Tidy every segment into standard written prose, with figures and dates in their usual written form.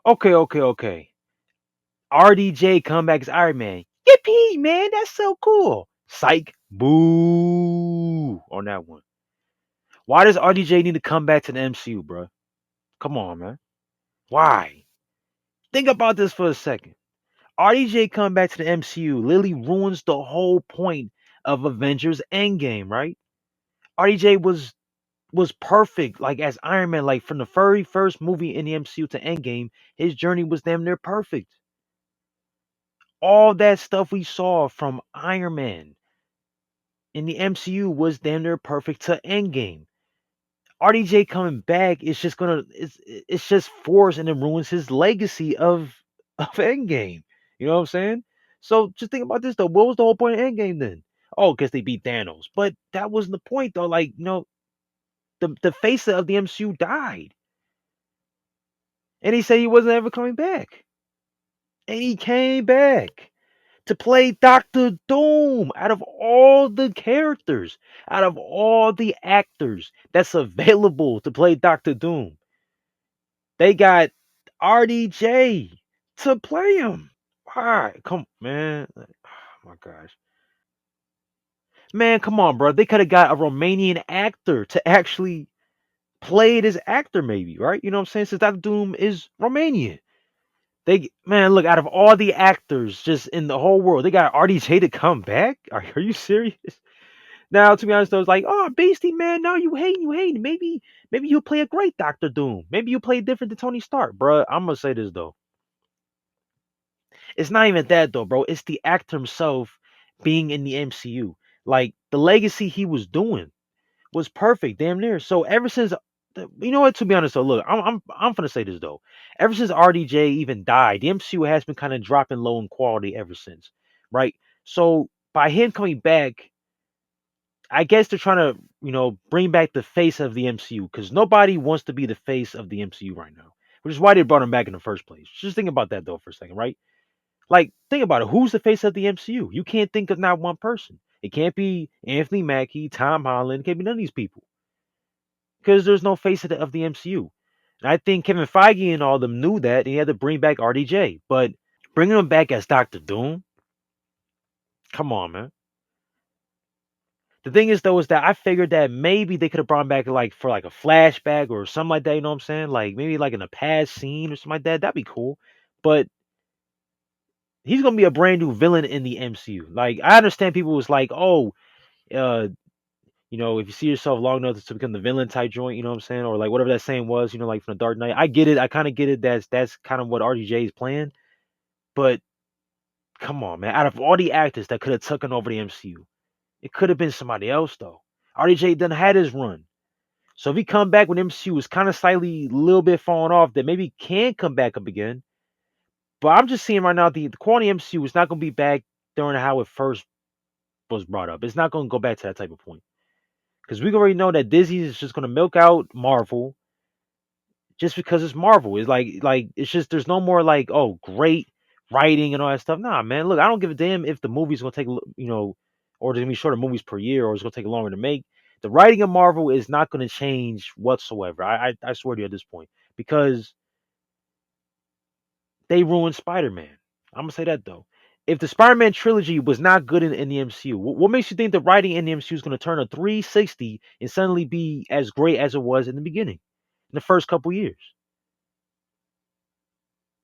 Okay. RDJ come back as Iron Man. Yippee, man, that's so cool. Psych, boo on that one. Why does RDJ need to come back to the MCU, bro? Come on, man. Why? Think about this for a second. RDJ coming back to the MCU literally ruins the whole point of Avengers Endgame, right? RDJ was perfect, like as Iron Man, like from the very first movie in the MCU to Endgame, his journey was damn near perfect. All that stuff we saw from Iron Man in the MCU was damn near perfect to Endgame. RDJ coming back is just gonna it's just forced and it ruins his legacy of Endgame. You know what I'm saying? So just think about this though. What was the whole point of Endgame then? Oh, because they beat Thanos. But that wasn't the point though. Like, the face of the MCU died. And he said he wasn't ever coming back. And he came back to play Doctor Doom out of all the characters, out of all the actors that's available to play Doctor Doom. They got RDJ to play him. Why? Come, man. Oh my gosh. Man, come on, bro. They could have got a Romanian actor to actually play this actor, maybe, right? You know what I'm saying? Since Doctor Doom is Romanian. Man, look, out of all the actors just in the whole world, they got RDJ to come back? Are you serious? Now, to be honest, though, it's like, oh, Beastie, man, no, you hating. Maybe you'll play a great Doctor Doom. Maybe you'll play different than Tony Stark, bro. I'm gonna say this though. It's not even that though, bro. It's the actor himself being in the MCU. Like the legacy he was doing was perfect, damn near. So ever since, you know what? To be honest though, look, I'm gonna say this though. Ever since RDJ even died, the MCU has been kind of dropping low in quality ever since, right? So by him coming back, I guess they're trying to, bring back the face of the MCU because nobody wants to be the face of the MCU right now, which is why they brought him back in the first place. Just think about that though for a second, right? Like, think about it. Who's the face of the MCU? You can't think of not one person. It can't be Anthony Mackie, Tom Holland. It can't be none of these people because there's no face of the MCU. And I think Kevin Feige and all of them knew that, and he had to bring back RDJ. But bringing him back as Doctor Doom, come on, man. The thing is, though, is that I figured that maybe they could have brought him back like for like a flashback or something like that. You know what I'm saying? Like maybe like in a past scene or something like that. That'd be cool. But he's gonna be a brand new villain in the MCU. Like I understand people was like, oh, uh, if you see yourself long enough to become the villain type joint, you know what I'm saying, or like whatever that saying was, like from the Dark Knight. I get it. I kind of get it. That's kind of what RDJ is playing. But come on, man. Out of all the actors that could have taken over the MCU, it could have been somebody else though. RDJ done had his run. So if he come back when MCU is kind of slightly a little bit falling off, that maybe can come back up again. But I'm just seeing right now the quality MCU is not going to be back during how it first was brought up. It's not going to go back to that type of point because we already know that Disney is just going to milk out Marvel just because it's Marvel. It's like it's just there's no more like great writing and all that stuff. Nah, man. Look, I don't give a damn if the movie's going to take or there's going to be shorter movies per year or it's going to take longer to make. The writing of Marvel is not going to change whatsoever. I swear to you at this point because they ruined Spider-Man. I'm gonna say that though. If the Spider-Man trilogy was not good in the MCU, what makes you think the writing in the MCU is going to turn a 360 and suddenly be as great as it was in the beginning, in the first couple years?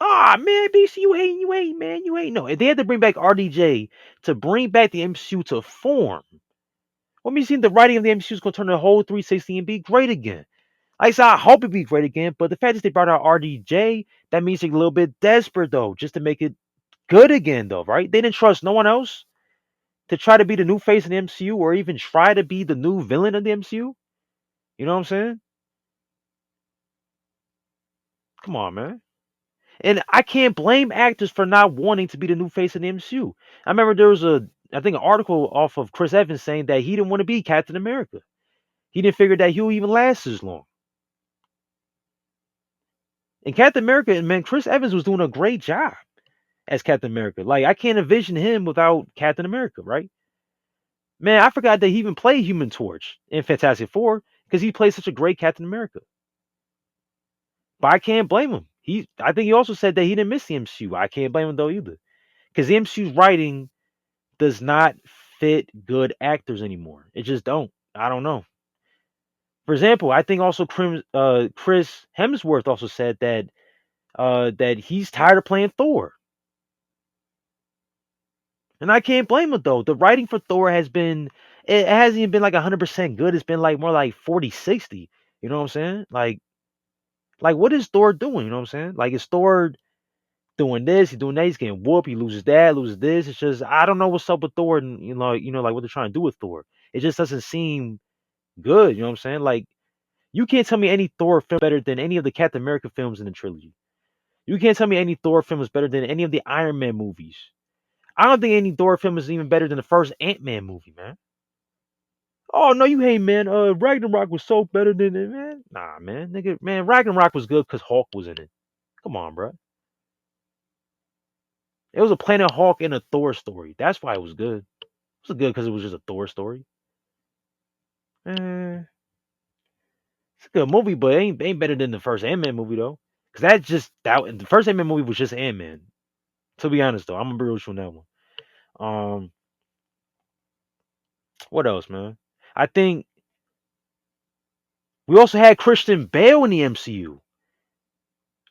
Ah, man, BC, you hating, man, you ain't. No, if they had to bring back RDJ to bring back the MCU to form, what makes you think the writing of the MCU is going to turn the whole 360 and be great again? Like I said, I hope it be great again, but the fact that they brought out RDJ, that means they're a little bit desperate though, just to make it good again though, right? They didn't trust no one else to try to be the new face in the MCU or even try to be the new villain of the MCU. You know what I'm saying? Come on, man. And I can't blame actors for not wanting to be the new face in the MCU. I remember there was I think, an article off of Chris Evans saying that he didn't want to be Captain America. He didn't figure that he'll even last as long. And Captain America, and man, Chris Evans was doing a great job as Captain America. Like I can't envision him without Captain America, right? Man, I forgot that he even played Human Torch in Fantastic Four because he played such a great Captain America. But I can't blame him. I think he also said that he didn't miss the MCU. I can't blame him though either, because the MCU's writing does not fit good actors anymore. It just don't. I don't know. For example, I think also Chris Hemsworth also said that he's tired of playing Thor. And I can't blame him though. The writing for Thor it hasn't even been like 100% good. It's been like more like 40-60. You know what I'm saying? Like what is Thor doing? You know what I'm saying? Like is Thor doing this, he's doing that, he's getting whooped, he loses that, loses this. It's just I don't know what's up with Thor and like what they're trying to do with Thor. It just doesn't seem good, you know what I'm saying? Like you can't tell me any Thor film better than any of the Captain America films in the trilogy. You can't tell me any Thor film is better than any of the Iron Man movies. I don't think any Thor film is even better than the first Ant-Man movie, man. Oh no, you hate man. Ragnarok was so better than it, man. Nah, man, nigga, man, Ragnarok was good because Hulk was in it. Come on, bro. It was a Planet Hulk and a Thor story. That's why it was good. It was good because it was just a Thor story. Eh, it's a good movie, but it ain't better than the first Ant-Man movie though. Cause the first Ant-Man movie was just Ant-Man. To be honest though, I'm gonna be real with you on that one. Um, what else, man? I think we also had Christian Bale in the MCU.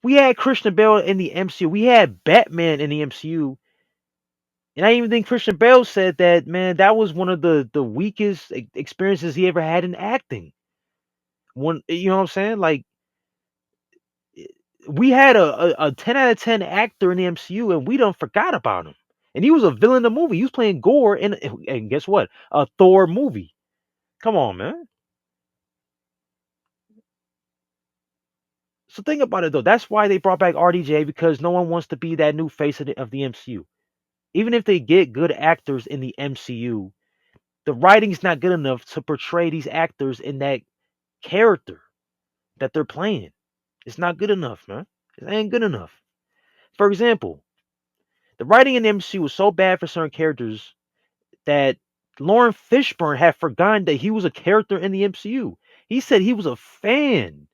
We had Christian Bale in the MCU. We had Batman in the MCU. And I even think Christian Bale said that, man, that was one of the weakest experiences he ever had in acting. One, you know what I'm saying? Like we had a 10 out of 10 actor in the MCU and we don't forgot about him. And he was a villain in the movie. He was playing Gore and guess what? A Thor movie. Come on, man. So think about it though. That's why they brought back RDJ because no one wants to be that new face of the MCU. Even if they get good actors in the MCU, the writing's not good enough to portray these actors in that character that they're playing. It's not good enough, man. It ain't good enough. For example, the writing in the MCU was so bad for certain characters that Lauren Fishburne had forgotten that he was a character in the MCU. He said he was a fan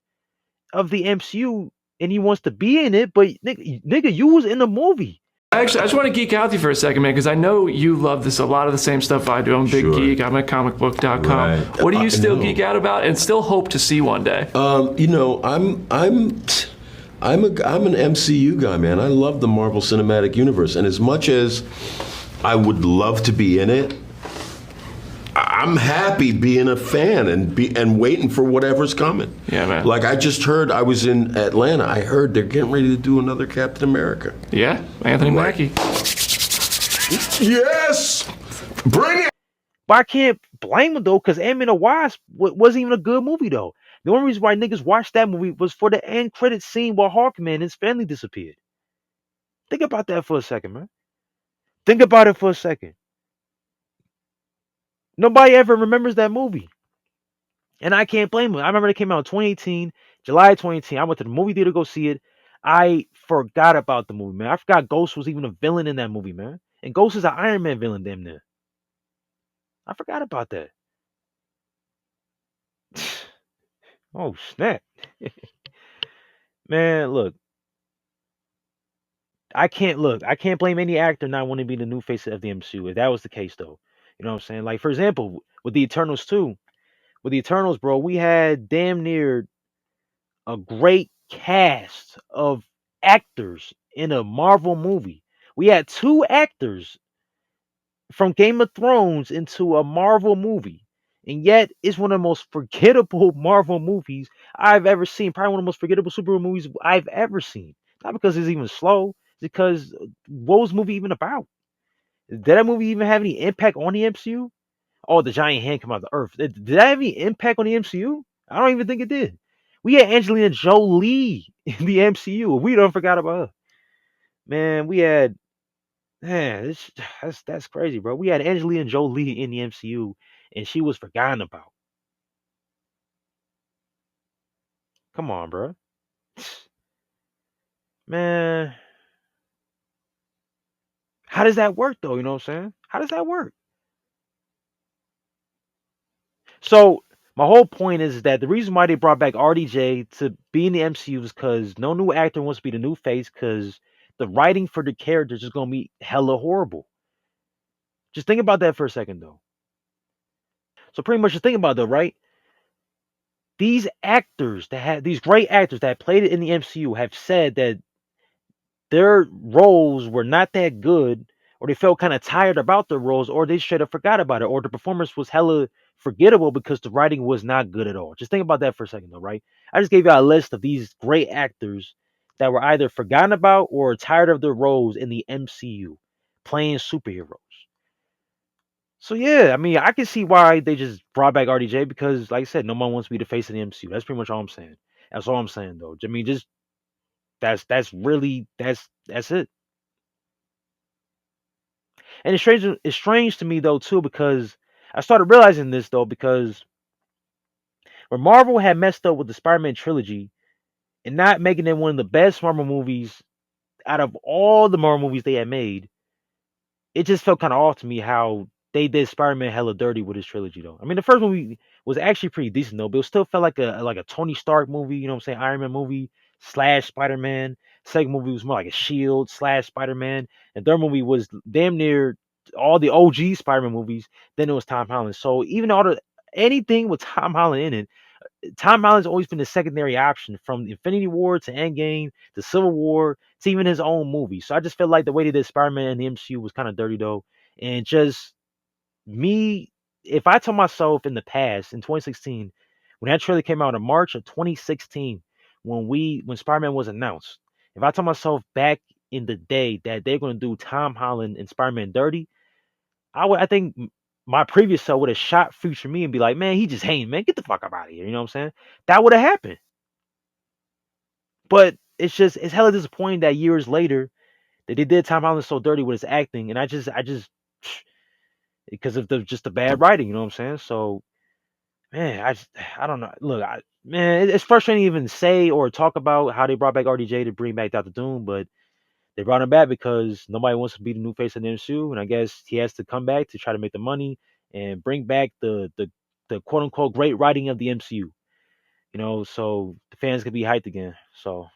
of the MCU and he wants to be in it, but nigga, you was in the movie. Actually, I just want to geek out with you for a second, man, because I know you love this a lot of the same stuff I do. I'm a big geek. I'm at comicbook.com. Right. What do you still geek out about and still hope to see one day? I'm an MCU guy, man. I love the Marvel Cinematic Universe, and as much as I would love to be in it, I'm happy being a fan and waiting for whatever's coming. Yeah, man. Like I just heard, I was in Atlanta. I heard they're getting ready to do another Captain America. Yeah, Anthony Mackie. Yes, bring it. But I can't blame him though, because Ant-Man and the Wasp wasn't even a good movie though. The only reason why niggas watched that movie was for the end credit scene where Hawkman and his family disappeared. Think about that for a second, man. Think about it for a second. Nobody ever remembers that movie. And I can't blame him. I remember it came out in 2018, July 2018. I went to the movie theater to go see it. I forgot about the movie, man. I forgot Ghost was even a villain in that movie, man. And Ghost is an Iron Man villain, damn near. I forgot about that. Oh, snap. Man, look. I can't blame any actor not wanting to be the new face of the MCU if that was the case though. You know what I'm saying? Like for example, with the Eternals too. With the Eternals, bro, we had damn near a great cast of actors in a Marvel movie. We had two actors from Game of Thrones into a Marvel movie. And yet it's one of the most forgettable Marvel movies I've ever seen. Probably one of the most forgettable superhero movies I've ever seen. Not because it's even slow, it's because what was the movie even about? Did that movie even have any impact on the MCU? Oh, the giant hand come out of the earth. Did that have any impact on the MCU? I don't even think it did. We had Angelina Jolie in the MCU. We don't forgot about her. Man, we had man, that's crazy, bro. We had Angelina Jolie in the MCU and she was forgotten about. Come on, bro. Man, how does that work though? You know what I'm saying? How does that work? So My whole point is that the reason why they brought back RDJ to be in the MCU is because no new actor wants to be the new face because the writing for the characters is gonna be hella horrible. Just think about that for a second though. So pretty much just think about it though, right? These actors that had these great actors that played it in the MCU have said that their roles were not that good, or they felt kind of tired about their roles, or they straight up forgot about it, or the performance was hella forgettable because the writing was not good at all. Just think about that for a second, though, right? I just gave you a list of these great actors that were either forgotten about or tired of their roles in the MCU playing superheroes. So yeah, I mean, I can see why they just brought back RDJ because, like I said, no one wants to be the face of the MCU. That's pretty much all I'm saying. That's all I'm saying, though. I mean, just that's really that's it. And it's strange to me though too because I started realizing this though because when Marvel had messed up with the Spider-Man trilogy and not making it one of the best Marvel movies out of all the Marvel movies they had made, it just felt kind of off to me how they did Spider-Man hella dirty with his trilogy though. I mean, the first movie was actually pretty decent though, but it still felt like a Tony Stark movie, you know what I'm saying? Iron Man movie slash Spider-Man. Second movie was more like a Shield slash Spider-Man. And third movie was damn near all the OG Spider-Man movies. Then it was Tom Holland. So even all the anything with Tom Holland in it, Tom Holland's always been the secondary option from Infinity War to Endgame to Civil War to even his own movie. So I just felt like the way they did Spider-Man in the MCU was kind of dirty though. And just me, if I told myself in the past, in 2016, when that trailer came out in March of 2016, when Spider-Man was announced, if I told myself back in the day that they're going to do Tom Holland and Spider-Man dirty, I think my previous self would have shot future me and be like, man, he just hating, man, get the fuck up out of here. You know what I'm saying? That would have happened. But it's hella disappointing that years later that they did Tom Holland so dirty with his acting, and I just because of the bad writing. You know what I'm saying? So man, I don't know. Look, man, it's frustrating to even say or talk about how they brought back RDJ to bring back Doctor Doom, but they brought him back because nobody wants to be the new face of the MCU, and I guess he has to come back to try to make the money and bring back the quote unquote great writing of the MCU. You know, so the fans can be hyped again. So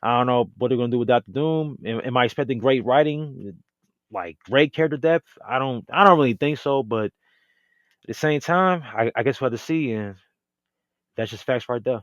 I don't know what they're gonna do with Doctor Doom. Am I expecting great writing, like great character depth? I don't really think so, but at the same time, I guess we'll have to see, and that's just facts right there.